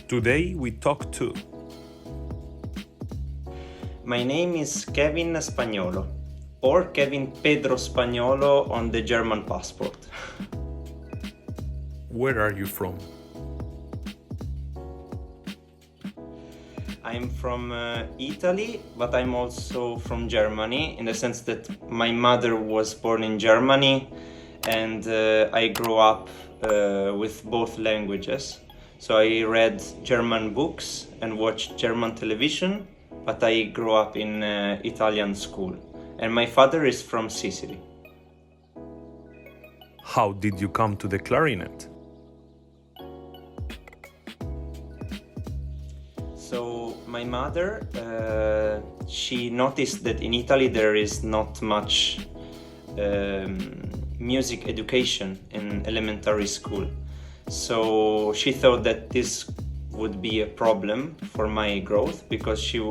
Today we talk to My name is Kevin Spagnolo, or Kevin Pedro Spagnolo on the German passport. Where are you from? I'm from Italy, but I'm also from Germany, in the sense that my mother was born in Germany and I grew up with both languages. So I read German books and watched German television, but I grew up in Italian school. And my father is from Sicily. How did you come to the clarinet? So my mother, she noticed that in Italy there is not much music education in elementary school. So she thought that this would be a problem for my growth, because she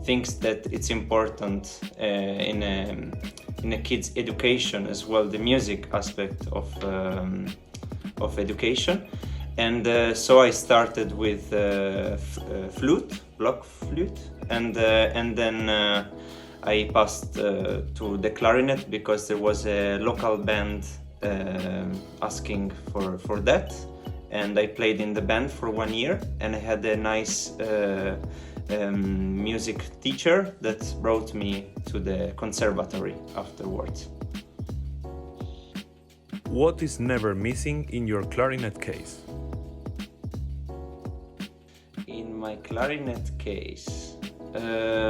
thinks that it's important in a kid's education as well, the music aspect of education. And so I started with flute, block flute, and then I passed to the clarinet because there was a local band asking for that, and I played in the band for 1 year, and I had a nice music teacher that brought me to the conservatory afterwards. What is never missing in your clarinet case? In my clarinet case,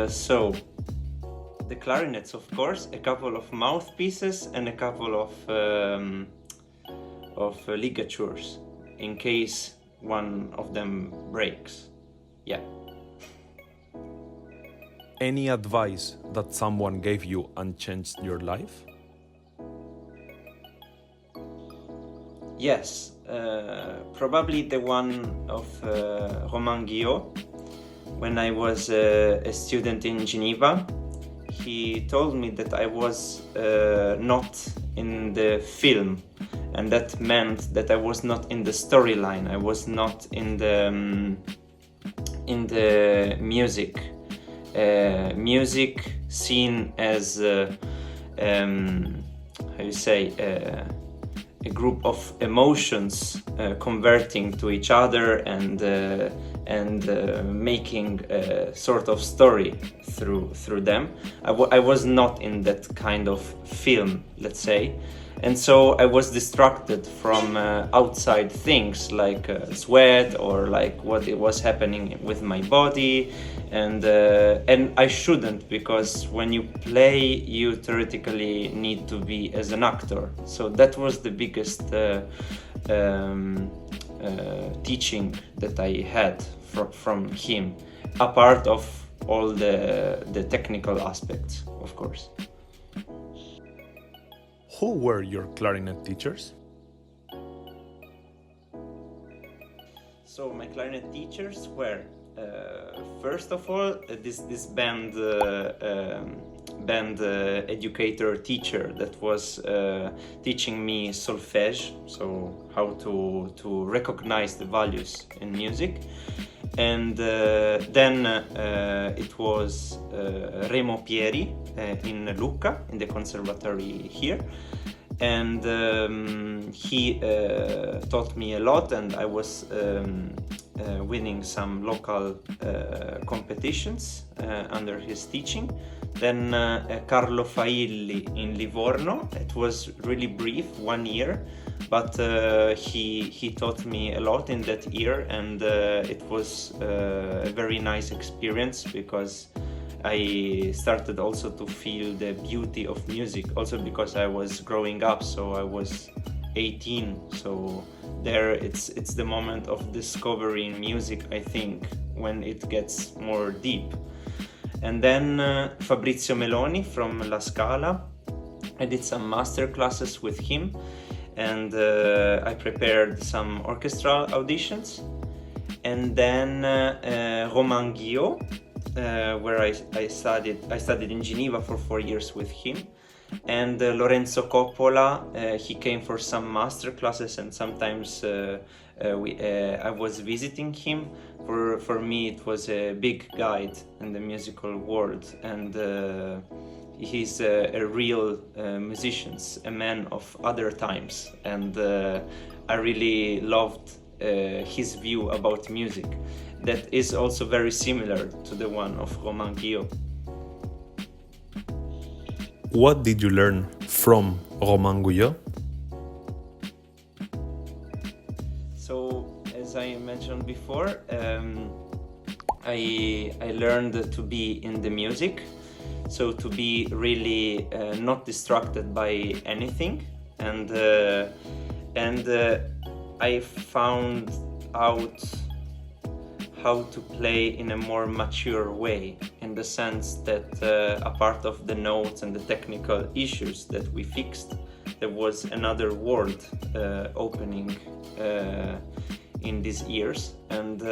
so the clarinets, of course, a couple of mouthpieces and a couple of ligatures in case one of them breaks. Yeah. Any advice that someone gave you and changed your life? Yes, probably the one of Romain Guillot. When I was a student in Geneva, he told me that I was not in the film, and that meant that I was not in the storyline. I was not in the music. Music seen as how you say, a group of emotions converting to each other and making a sort of story through them. I was not in that kind of film, let's say, and so I was distracted from outside things like sweat or like what it was happening with my body, and I shouldn't, because when you play you theoretically need to be as an actor. So that was the biggest teaching that I had from him, apart of all the technical aspects, of course. Who were your clarinet teachers? So my clarinet teachers were, first of all, this band educator teacher that was teaching me solfège, so how to recognize the values in music. And then it was Remo Pieri in Lucca, in the conservatory here, and he taught me a lot, and I was winning some local competitions under his teaching. Then Carlo Failli in Livorno. It was really brief, 1 year, but he taught me a lot in that year, and it was a very nice experience, because I started also to feel the beauty of music, also because I was growing up, so I was 18, so there it's the moment of discovering music, I think, when it gets more deep. And then Fabrizio Meloni from La Scala. I did some master classes with him, and I prepared some orchestral auditions. And then Romain Guillot, where I studied in Geneva for 4 years with him. And Lorenzo Coppola, he came for some master classes, and sometimes I was visiting him. For me, it was a big guide in the musical world, and he's a real musician, a man of other times, and I really loved his view about music. That is also very similar to the one of Romain Guillot. What did you learn from Romain Guillot? So, as I mentioned before, I learned to be in the music, so to be really not distracted by anything, and I found out how to play in a more mature way, in the sense that apart of the notes and the technical issues that we fixed, there was another world opening in these years, and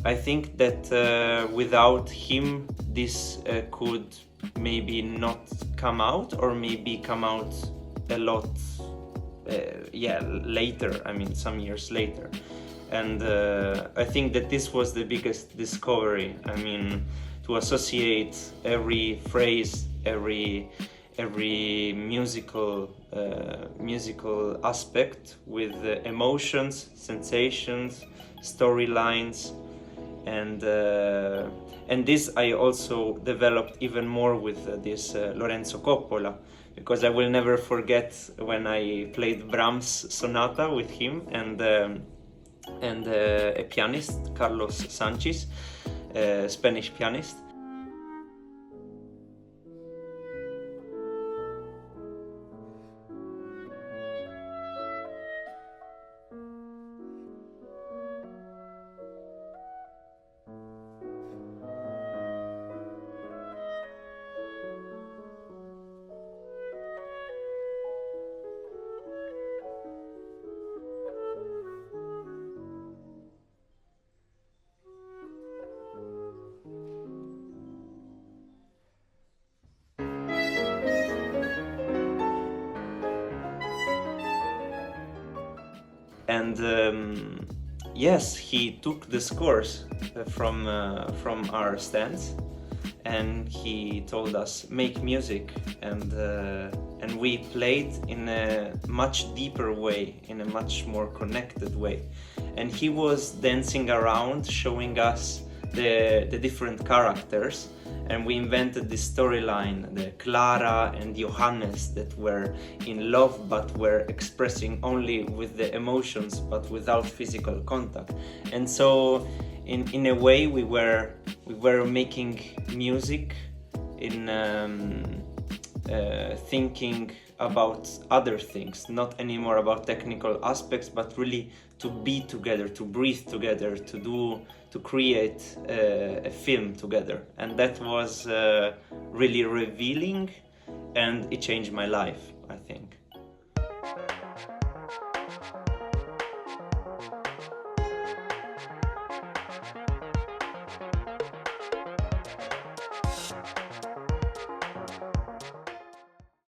I think that without him this could maybe not come out, or maybe come out a lot later, I mean some years later. And I think that this was the biggest discovery. I mean, to associate every phrase, every musical aspect with emotions, sensations, storylines, and this I also developed even more with this Lorenzo Coppola, because I will never forget when I played Brahms' sonata with him and a pianist, Carlos Sanchez, Spanish pianist. And yes, he took this course from our stands, and he told us make music, and we played in a much deeper way, in a much more connected way, and he was dancing around, showing us the different characters, and we invented this storyline, the Clara and Johannes that were in love but were expressing only with the emotions but without physical contact. And so in a way we were making music in thinking about other things, not anymore about technical aspects, but really to be together, to breathe together, to create a film together. And that was really revealing, and it changed my life.